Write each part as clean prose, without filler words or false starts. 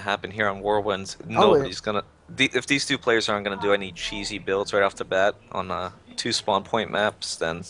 happen here on Warwind. Oh, it, Nobody's gonna. If these two players aren't gonna do any cheesy builds right off the bat on two spawn point maps, then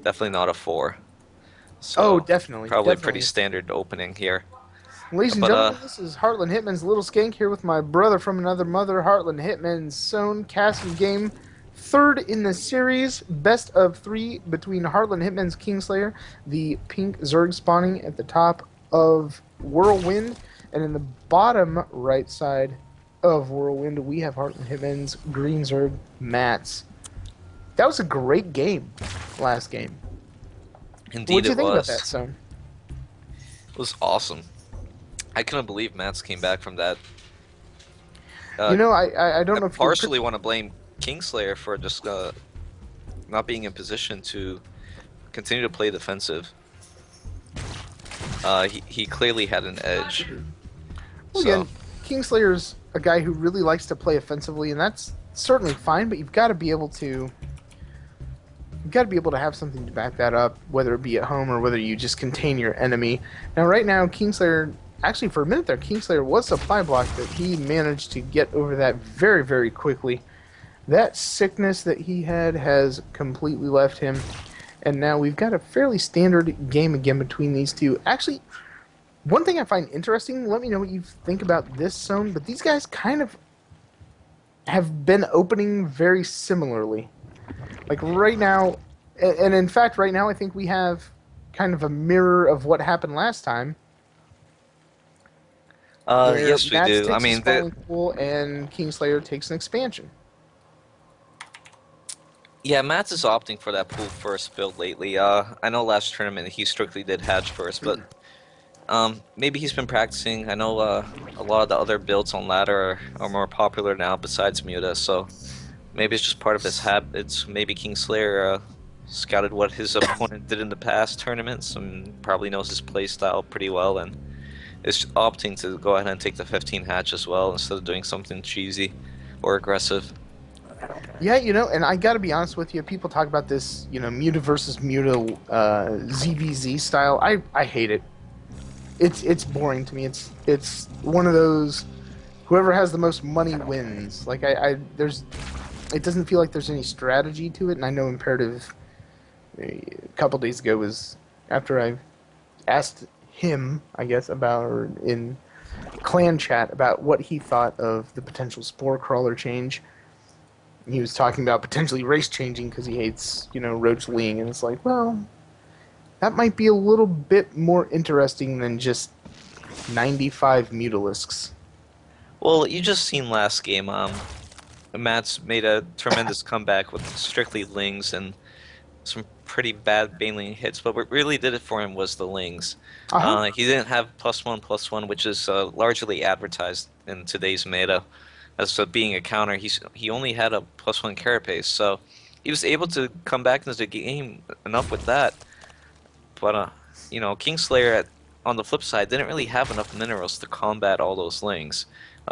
definitely not a four. oh, So definitely, probably pretty definitely. standard opening here. Ladies and But gentlemen, this is Heartland Hitman's Little Skank here with my brother from another mother, Heartland Hitman's Zone Casting Game. Third in the series, best of three between Heartland Hitman's KingSlayer, the pink Zerg spawning at the top of Whirlwind, and in the bottom right side of Whirlwind, we have Heartland Hitman's green Zerg, Matz. That was a great game, last game. indeed What'd you it think about that, was. Son? It was awesome. I couldn't believe Matz came back from that. You Uh, know, I don't I know if you're partially want to blame KingSlayer for just not being in position to continue to play defensive. He clearly had an edge. Well, So again, Kingslayer's a guy who really likes to play offensively, and that's certainly fine. But you've got to be able to have something to back that up, whether it be at home or whether you just contain your enemy. Now, right now, Kingslayer actually for a minute there, Kingslayer was supply block, but he managed to get over that very, very quickly. That sickness that he had has completely left him, and now we've got a fairly standard game again between these two. Actually, one thing I find interesting, let me know what you think about this zone, but these guys kind of have been opening very similarly. Like right now, and in fact, right now I think we have kind of a mirror of what happened last time, where yes, we Matz do. I takes a mean, spawning pool and Kingslayer takes an expansion. yeah, Matz is opting for that pool first build lately. I know last tournament he strictly did hatch first, but maybe he's been practicing. I know a lot of the other builds on ladder are more popular now besides Muta, so maybe it's just part of his habits. Maybe KingSlayer scouted what his opponent did in the past tournaments and probably knows his play style pretty well and is opting to go ahead and take the 15 hatch as well instead of doing something cheesy or aggressive. Yeah, and I got to be honest with you. People talk about this, Muta versus Muta ZVZ style. I hate it. It's boring to me. It's one of those whoever has the most money wins. Like I there's it doesn't feel like there's any strategy to it. And I know Imperative a couple days ago was after I asked him, I guess, about or in clan chat about what he thought of the potential spore crawler change. He was talking about potentially race changing because he hates, Roach Ling, and it's like, well, that might be a little bit more interesting than just 95 Mutalisks. Well, you just seen last game, Matz made a tremendous comeback with strictly Lings and some pretty bad Baneling hits, but what really did it for him was the Lings. Uh huh. He didn't have +1/+1, which is largely advertised in today's meta as being a counter. He only had a +1 carapace, so he was able to come back into the game enough with that. But Kingslayer on the flip side didn't really have enough minerals to combat all those Lings.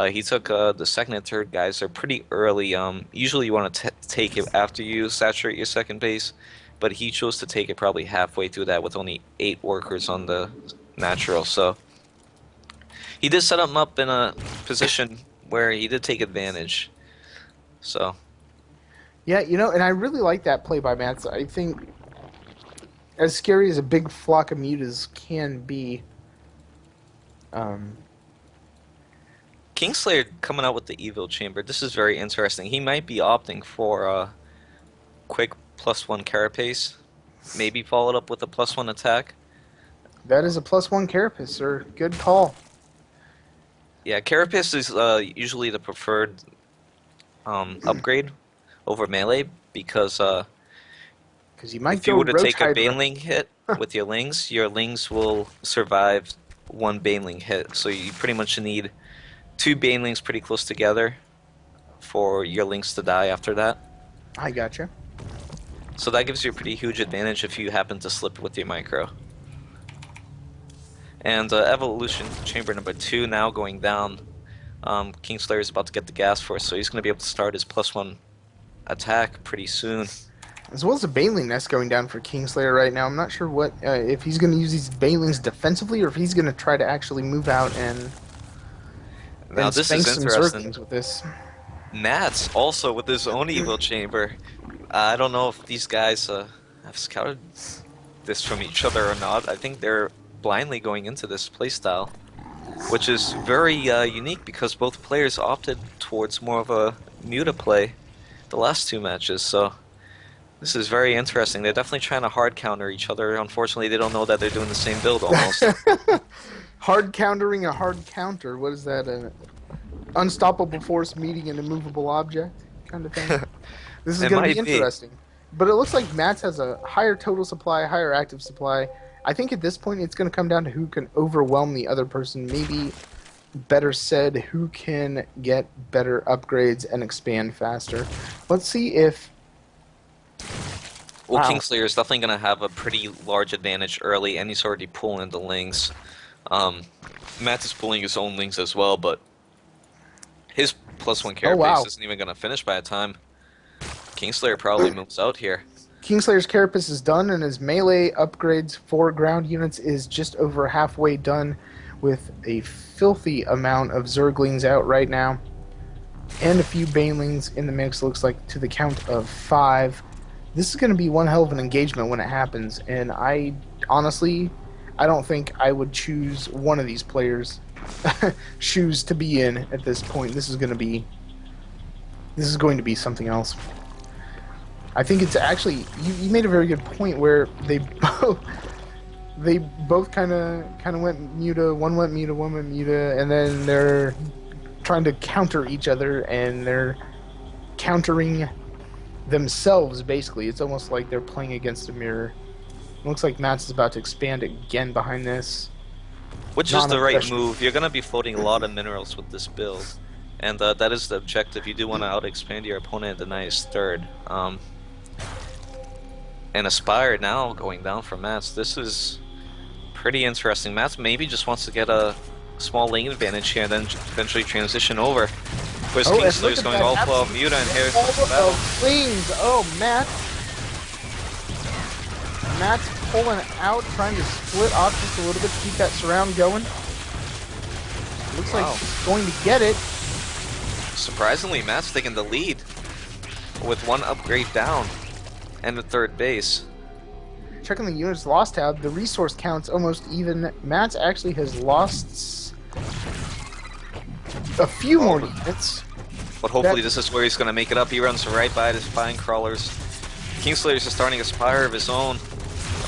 He took the second and third guys. They're pretty early. Usually you want to take it after you saturate your second base, but he chose to take it probably halfway through that with only 8 workers on the natural. So he did set him up in a position where he did take advantage. So Yeah, and I really like that play by Mats. I think as scary as a big flock of mutas can be, um, Kingslayer coming out with the Evil Chamber. This is very interesting. He might be opting for a quick +1 carapace, maybe followed up with a +1 attack. that is a +1 carapace, sir. Good call. Yeah, carapace is usually the preferred upgrade over melee because Because you might if you go were to Roach take a Hydra. Baneling hit with your lings will survive one Baneling hit. So you pretty much need 2 Banelings pretty close together for your lings to die after that. I gotcha. So that gives you a pretty huge advantage if you happen to slip with your micro. And Evolution Chamber number 2 now going down. Kingslayer is about to get the gas force, so he's going to be able to start his +1 attack pretty soon. As well as a Baneling nest going down for Kingslayer right now. I'm not sure what if he's going to use these Banelings defensively or if he's going to try to actually move out and Now and this is spank some interesting. Zerglings with this. Matz also with his own evil chamber. I don't know if these guys have scouted this from each other or not. I think they're blindly going into this playstyle, which is very unique because both players opted towards more of a Muta play the last two matches. So this is very interesting. They're definitely trying to hard counter each other. Unfortunately, they don't know that they're doing the same build almost. Hard countering a hard counter. What is that? An unstoppable force meeting an immovable object kind of thing. This is It going to be might be. interesting. But it looks like Matz has a higher total supply, higher active supply. I think at this point it's going to come down to who can overwhelm the other person. Maybe better said, who can get better upgrades and expand faster. Let's see if... Well, Wow. KingSlayer is definitely going to have a pretty large advantage early, and he's already pulling the lings. Um, Matt is pulling his own lings as well, but his +1 Oh, carapace wow. isn't even going to finish by the time KingSlayer probably moves out here. KingSlayer's Carapace is done, and his melee upgrades for ground units is just over halfway done, with a filthy amount of Zerglings out right now, and a few Banelings in the mix, looks like, to the count of 5. This is going to be one hell of an engagement when it happens, and I honestly, I don't think I would choose one of these players' shoes to be in at this point. This is going to be something else. I think it's actually, you made a very good point where they both kind of went Muta. One went Muta, one went Muta, and then they're trying to counter each other, and they're countering themselves. Basically, it's almost like they're playing against a mirror. It looks like Matz is about to expand again behind this. Which is the right Non-obsession. move. You're going to be floating a lot of minerals with this build. And that is the objective. You do want to out-expand your opponent and deny his third. And Aspire now going down for Matz. This is pretty interesting. Matz maybe just wants to get a small lane advantage here and then eventually transition over. Whereas Oh, and look KingSlayer's at going that all flow absolute Muta, and here wall comes the battle. of wings. Oh, Matt's pulling out, trying to split off just a little bit to keep that surround going. Looks like Wow. he's going to get it. Surprisingly, Matt's taking the lead with one upgrade down and the third base. Checking the units lost tab, the resource count's almost even. Matz actually has lost a few more units. But hopefully this is where he's going to make it up. He runs right by the Spine Crawlers. KingSlayer's just starting a Spire of his own.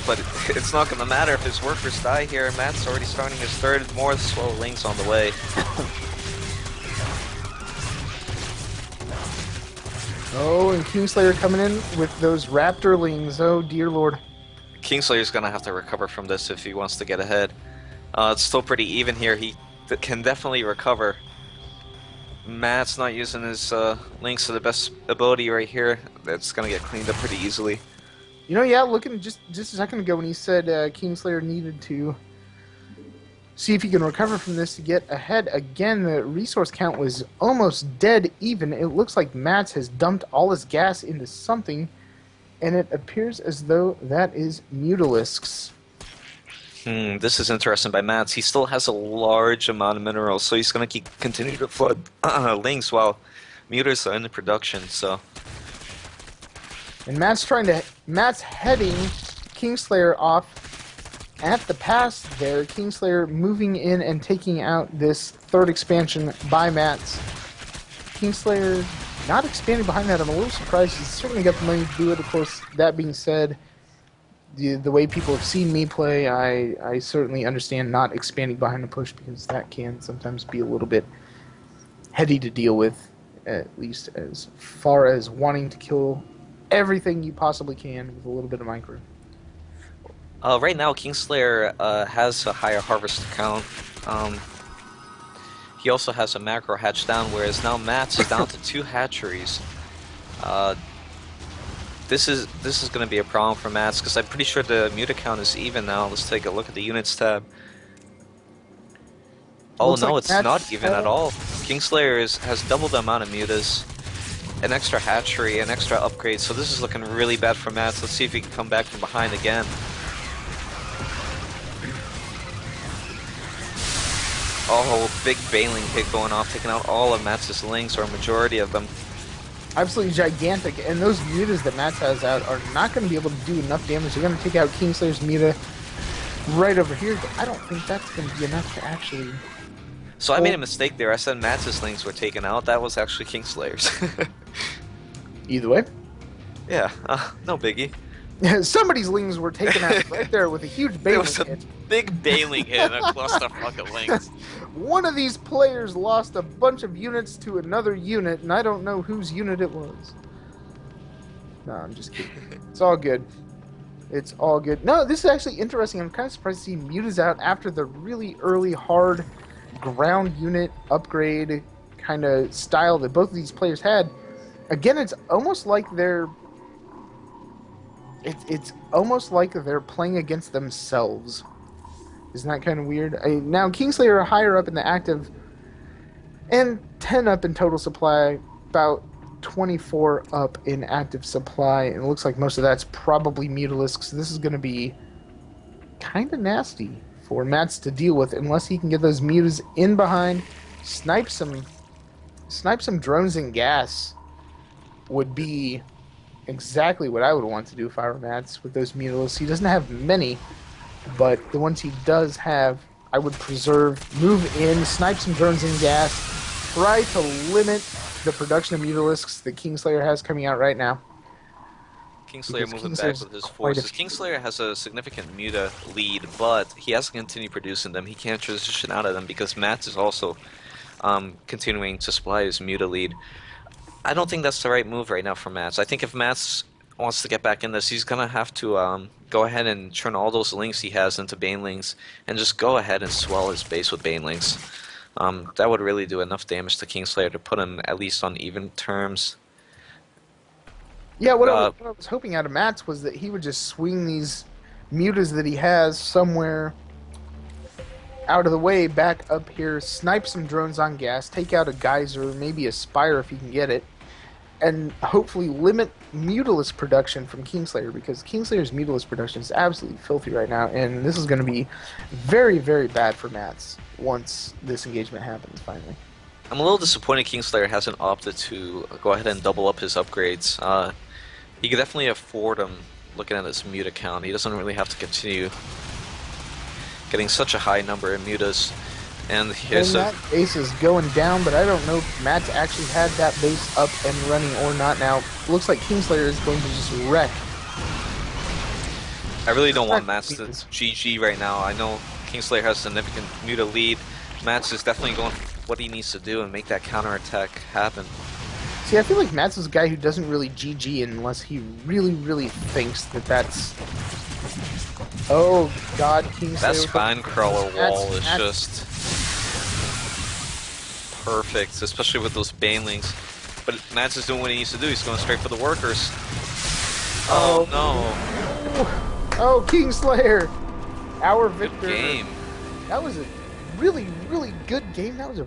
But it's not going to matter if his workers die here. Matt's already starting his third. More slow links on the way. Oh, and KingSlayer coming in with those Raptorlings. Oh, dear lord. KingSlayer's going to have to recover from this if he wants to get ahead. It's still pretty even here. He can definitely recover. Matt's not using his links to the best ability right here. That's going to get cleaned up pretty easily. You know, yeah, looking just a second ago when he said KingSlayer needed to see if he can recover from this to get ahead again, the resource count was almost dead even. It looks like Matz has dumped all his gas into something, and it appears as though that is Mutalisks. This is interesting by Matz. He still has a large amount of minerals, so he's going to continue to flood links while mutas are in production, so... And Matt's heading KingSlayer off at the pass there. KingSlayer moving in and taking out this third expansion by Matz. KingSlayer not expanding behind that. I'm a little surprised. He's certainly got the money to do it. Of course, that being said, the way people have seen me play, I certainly understand not expanding behind the push, because that can sometimes be a little bit heady to deal with, at least as far as wanting to kill everything you possibly can with a little bit of micro. Right now, KingSlayer has a higher harvest count. He also has a macro hatch down, whereas now Matz is down to 2 hatcheries. This is going to be a problem for Matz, because I'm pretty sure the muta count is even now. Let's take a look at the units tab. Oh Looks no, like it's Matz not even at all. KingSlayer has double the amount of mutas, an extra hatchery, an extra upgrade, so this is looking really bad for Matz. Let's see if he can come back from behind again. Oh, big Baneling hit going off, taking out all of Matz's links, or a majority of them. Absolutely gigantic, and those mutas that Matz has out are not going to be able to do enough damage. They're going to take out KingSlayer's muta right over here, but I don't think that's going to be enough to actually So I made a hold. mistake there. I said Matz's links were taken out. That was actually KingSlayer's. Either way. Yeah, no biggie. Somebody's lings were taken out right there with a huge There Baneling was a hit. big Baneling hit across the fucking links. One of these players lost a bunch of units to another unit, and I don't know whose unit it was. No, I'm just kidding. It's all good. It's all good. No, this is actually interesting. I'm kind of surprised to see mutas out after the really early, hard ground unit upgrade kind of style that both of these players had. Again, it's almost like they're it's almost like they're playing against themselves. Isn't that kind of weird? Now, KingSlayer are higher up in the active and 10 up in total supply, about 24 up in active supply, and it looks like most of that's probably Mutalisks. So this is going to be kind of nasty for Matz to deal with unless he can get those mutas in behind, snipe some drones and gas would be exactly what I would want to do if I were Matz with those Mutalisks. He doesn't have many, but the ones he does have, I would preserve, move in, snipe some drones and gas, try to limit the production of Mutalisks that KingSlayer has coming out right now. KingSlayer Because moving KingSlayer's back with his quite a forces. few. KingSlayer has a significant muta lead, but he has to continue producing them. He can't transition out of them because Matz is also continuing to supply his muta lead. I don't think that's the right move right now for Matz. I think if Matz wants to get back in this, he's gonna have to go ahead and turn all those links he has into Banelings and just go ahead and swell his base with Banelings. That would really do enough damage to KingSlayer to put him at least on even terms. Yeah, what I was hoping out of Matz was that he would just swing these mutas that he has somewhere out of the way, back up here, snipe some drones on gas, take out a geyser, maybe a spire if he can get it, and hopefully limit Mutalisk production from KingSlayer, because KingSlayer's Mutalisk production is absolutely filthy right now, and this is going to be very, very bad for Matz once this engagement happens finally. I'm a little disappointed KingSlayer hasn't opted to go ahead and double up his upgrades. He could definitely afford them looking at his muta count. He doesn't really have to continue getting such a high number of mutas. And here's And that base is going down, but I don't know if Matz actually had that base up and running or not now. Looks like KingSlayer is going to just wreck. I really don't want Matz to GG right now. I know KingSlayer has a significant muta lead. Matz is definitely going for what he needs to do and make that counterattack happen. See, I feel like Matz is a guy who doesn't really GG unless he really, really thinks that that's... Oh, God, KingSlayer... That Spinecrawler wall is Matz. just perfect, especially with those Banelings. But Matz is doing what he needs to do. He's going straight for the workers. Oh, no. Oh, KingSlayer! Our Good victor. game. That was a really, really good game. That was a